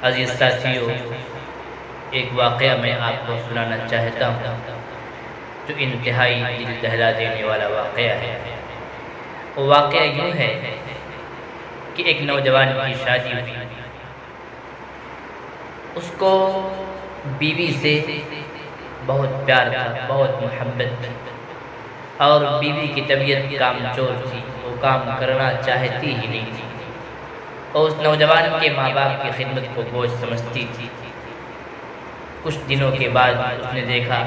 عزیز ساتھیو، ایک واقعہ میں آپ کو سنانا چاہتا ہوں جو انتہائی دل دہلا دینے والا واقعہ ہے۔ وہ واقعہ یوں ہے کہ ایک نوجوان کی شادی ہوئی، اس کو بیوی سے بہت پیار تھا، بہت محبت تھی، اور بیوی کی طبیعت کام چور تھی، وہ کام کرنا چاہتی ہی نہیں تھی، اور اس نوجوان کے ماں باپ کی خدمت کو بوجھ سمجھتی تھی۔ کچھ دنوں کے بعد اس نے دیکھا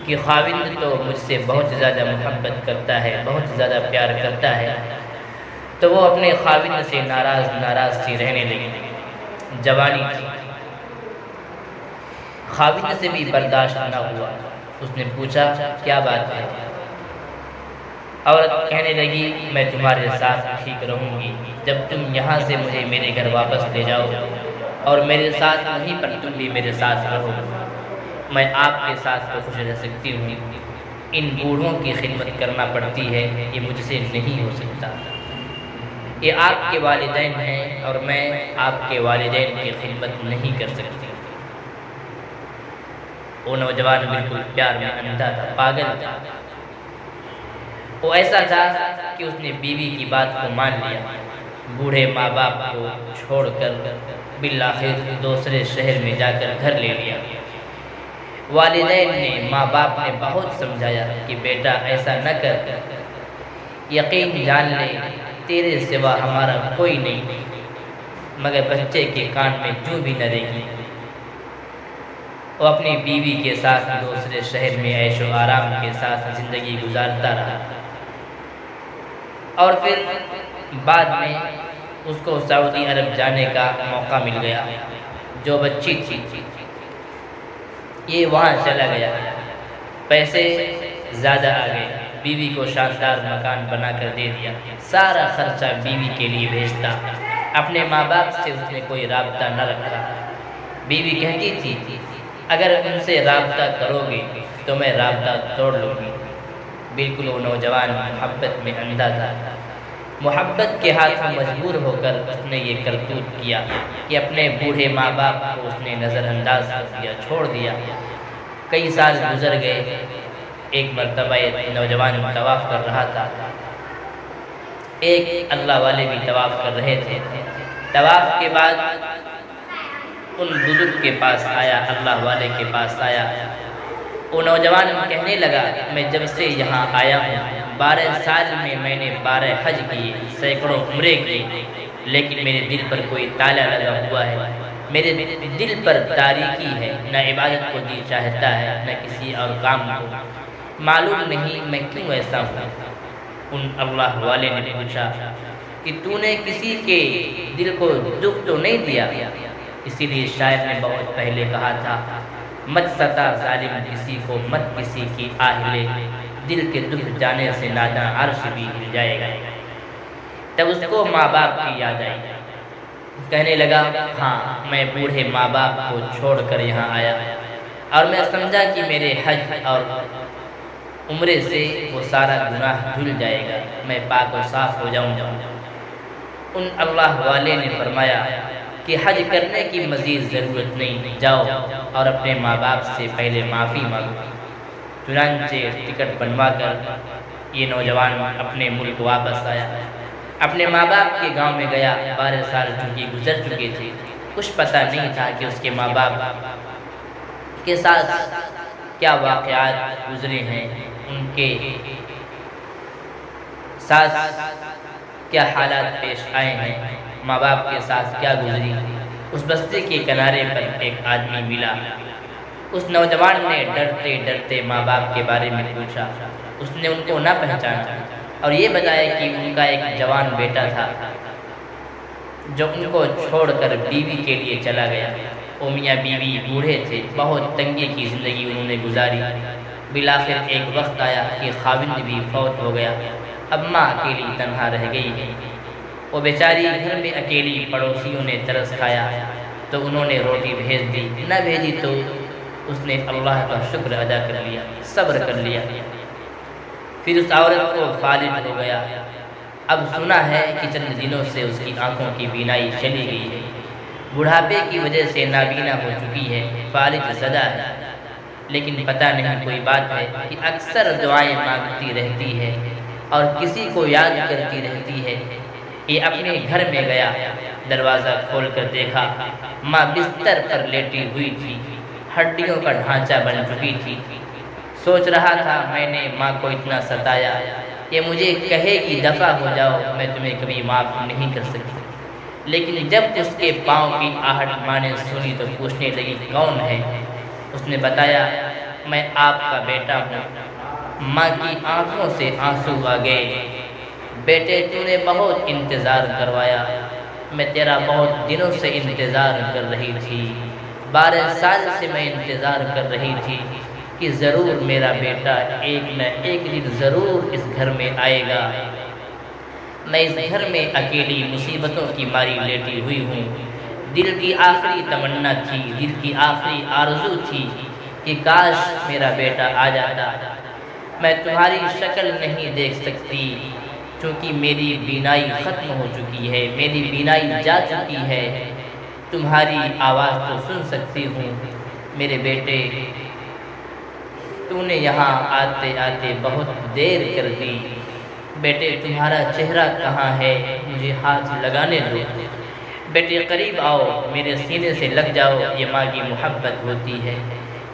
کہ خاوند تو مجھ سے بہت زیادہ محبت کرتا ہے، بہت زیادہ پیار کرتا ہے، تو وہ اپنے خاوند سے ناراض سی رہنے لگی۔ جوانی تھی، خاوند سے بھی برداشت نہ ہوا۔ اس نے پوچھا کیا بات ہے؟ عورت کہنے لگی میں تمہارے ساتھ ٹھیک رہوں گی جب تم یہاں سے مجھے میرے گھر واپس لے جاؤ، اور میرے ساتھ نہیں پر تم بھی میرے ساتھ رہو۔ میں آپ کے ساتھ تو خوش رہ سکتی ہوں، ان بوڑھوں کی خدمت کرنا پڑتی ہے، یہ مجھ سے نہیں ہو سکتا۔ یہ آپ کے والدین ہیں اور میں آپ کے والدین کی خدمت نہیں کر سکتی۔ وہ نوجوان بالکل پیار میں اندھا تھا، پاگل تھا۔ وہ ایسا تھا کہ اس نے بیوی کی بات کو مان لیا، بوڑھے ماں باپ کو چھوڑ کر بالآخر دوسرے شہر میں جا کر گھر لے لیا۔ والدین نے، ماں باپ نے بہت سمجھایا کہ بیٹا ایسا نہ کر، یقین جان لے تیرے سوا ہمارا کوئی نہیں، مگر بچے کے کان میں جو بھی نہ رہی۔ وہ اپنی بیوی کے ساتھ دوسرے شہر میں عیش و آرام کے ساتھ زندگی گزارتا رہا، اور پھر بعد میں اس کو سعودی عرب جانے کا موقع مل گیا۔ جو بچی تھی یہ وہاں چلا گیا، پیسے زیادہ آ گئے، بیوی کو شاندار مکان بنا کر دے دیا، سارا خرچہ بیوی کے لیے بھیجتا۔ اپنے ماں باپ سے اس نے کوئی رابطہ نہ رکھا۔ بیوی کہتی تھی اگر ان سے رابطہ کرو گے تو میں رابطہ توڑ لوں گی۔ بالکل وہ نوجوان محبت میں اندھا تھا، محبت کے ہاتھوں مجبور ہو کر اس نے یہ کرتوت کیا کہ اپنے بوڑھے ماں باپ کو اس نے نظر انداز کر دیا، چھوڑ دیا۔ کئی سال گزر گئے۔ ایک مرتبہ ایک نوجوان طواف کر رہا تھا، ایک اللہ والے بھی طواف کر رہے تھے۔ طواف کے بعد ان بزرگ کے پاس آیا، اللہ والے کے پاس آیا۔ وہ نوجوان کہنے لگا میں جب سے یہاں آیا ہوں 12 سال میں نے 12 حج کیے، سینکڑوں عمرے کیے، لیکن میرے دل پر کوئی تالا لگا ہوا ہے، میرے دل پر تاریکی ہے، نہ عبادت کو جی چاہتا ہے نہ کسی اور کام کو، معلوم نہیں میں کیوں ایسا ہوں۔ ان اللہ والے نے پوچھا کہ تو نے کسی کے دل کو دکھ تو نہیں دیا؟ اسی لیے شاعر نے بہت پہلے کہا تھا مت ستا ظالم کسی کو، مت کسی کی آہ لے، دل کے دکھ جانے سے ناداں عرش بھی ہل جائے گا۔ تب اس کو ماں باپ کی یاد آئی، کہنے لگا ہاں میں بوڑھے ماں باپ کو چھوڑ کر یہاں آیا، اور میں سمجھا کہ میرے حج اور عمرے سے وہ سارا گناہ دھل جائے گا، میں پاک و صاف ہو جاؤں گا۔ ان اللہ والے نے فرمایا کہ حج کرنے کی مزید ضرورت نہیں، جاؤ اور اپنے ماں باپ سے پہلے معافی مانگو۔ چنانچہ ٹکٹ بنوا کر یہ نوجوان اپنے ملک واپس آیا، اپنے ماں باپ کے گاؤں میں گیا۔ 12 سال چونکہ گزر چکے تھے، کچھ پتہ نہیں تھا کہ اس کے ماں باپ کے ساتھ کیا واقعات گزرے ہیں، ان کے ساتھ کیا حالات پیش آئے ہیں، ماں باپ کے ساتھ کیا گزری۔ اس بستی کے کنارے پر ایک آدمی ملا۔ اس نوجوان نے ڈرتے ڈرتے ماں باپ کے بارے میں پوچھا۔ اس نے ان کو نہ پہچانا اور یہ بتایا کہ ان کا ایک جوان بیٹا تھا جو ان کو چھوڑ کر بیوی کے لیے چلا گیا۔ وہ میاں بیوی بوڑھے تھے، بہت تنگی کی زندگی انہوں نے گزاری۔ بالآخر ایک وقت آیا کہ خاوند بھی فوت ہو گیا، اب ماں اکیلی تنہا رہ گئی ہے۔ وہ بیچاری گھر میں اکیلی، پڑوسیوں نے ترس کھایا تو انہوں نے روٹی بھیج دی، نہ بھیجی تو اس نے اللہ کا شکر ادا کر لیا، صبر کر لیا۔ پھر اس عورت کو فالج ہو گیا۔ اب سنا ہے کہ چند دنوں سے اس کی آنکھوں کی بینائی چلی گئی ہے۔ بڑھاپے کی وجہ سے نابینا ہو چکی ہے، فالج زدہ ہے، لیکن پتہ نہیں کوئی بات ہے کہ اکثر دعائیں مانگتی رہتی ہے اور کسی کو یاد کرتی رہتی ہے۔ یہ اپنے گھر میں گیا، دروازہ کھول کر دیکھا، ماں بستر پر لیٹی ہوئی تھی، ہڈیوں کا ڈھانچہ بن چکی تھی۔ سوچ رہا تھا میں نے ماں کو اتنا ستایا، یہ مجھے کہے کہ دفع ہو جاؤ، میں تمہیں کبھی معاف نہیں کر سکتی۔ لیکن جب اس کے پاؤں کی آہٹ ماں نے سنی تو پوچھنے لگی کون ہے؟ اس نے بتایا میں آپ کا بیٹا ہوں۔ ماں کی آنکھوں سے آنسو آ گئے، بیٹے تو نے بہت انتظار کروایا، میں تیرا بہت دنوں سے انتظار کر رہی تھی، 12 سال سے میں انتظار کر رہی تھی کہ ضرور میرا بیٹا ایک نہ ایک دن ضرور اس گھر میں آئے گا۔ میں اس گھر میں اکیلی مصیبتوں کی ماری لیٹی ہوئی ہوں، دل کی آخری تمنا تھی، دل کی آخری آرزو تھی کہ کاش میرا بیٹا آ جاتا۔ میں تمہاری شکل نہیں دیکھ سکتی چونکہ میری بینائی ختم ہو چکی ہے، میری بینائی جا چکی ہے، تمہاری آواز تو سن سکتی ہوں۔ میرے بیٹے تو نے یہاں آتے آتے بہت دیر کر دی، بیٹے تمہارا چہرہ کہاں ہے؟ مجھے ہاتھ لگانے دو، بیٹے قریب آؤ، میرے سینے سے لگ جاؤ۔ یہ ماں کی محبت ہوتی ہے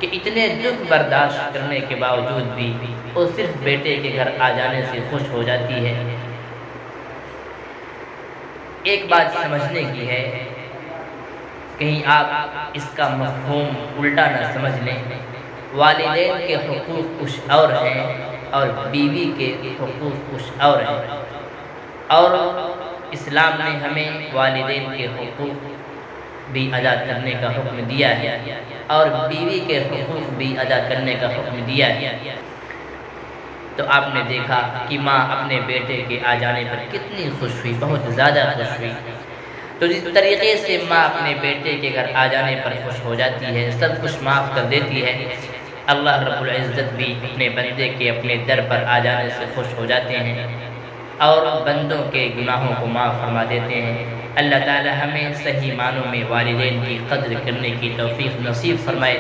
کہ اتنے دکھ برداشت کرنے کے باوجود بھی وہ صرف بیٹے کے گھر آ جانے سے خوش ہو جاتی ہے۔ ایک بات سمجھنے کی ہے، کہیں آپ اس کا مفہوم الٹا نہ سمجھ لیں۔ والدین کے حقوق کچھ اور ہیں اور بیوی کے حقوق کچھ اور ہیں، اور اسلام نے ہمیں والدین کے حقوق بھی ادا کرنے کا حکم دیا ہے اور بیوی کے حقوق بھی ادا کرنے کا حکم دیا ہے۔ تو آپ نے دیکھا کہ ماں اپنے بیٹے کے آ جانے پر کتنی خوش ہوئی، بہت زیادہ خوش ہوئی۔ تو جس طریقے سے ماں اپنے بیٹے کے گھر آ جانے پر خوش ہو جاتی ہے، سب کچھ معاف کر دیتی ہے، اللہ رب العزت بھی اپنے بندے کے اپنے در پر آ جانے سے خوش ہو جاتے ہیں اور بندوں کے گناہوں کو معاف فرما دیتے ہیں۔ اللہ تعالی ہمیں صحیح معنوں میں والدین کی قدر کرنے کی توفیق نصیب فرمائے۔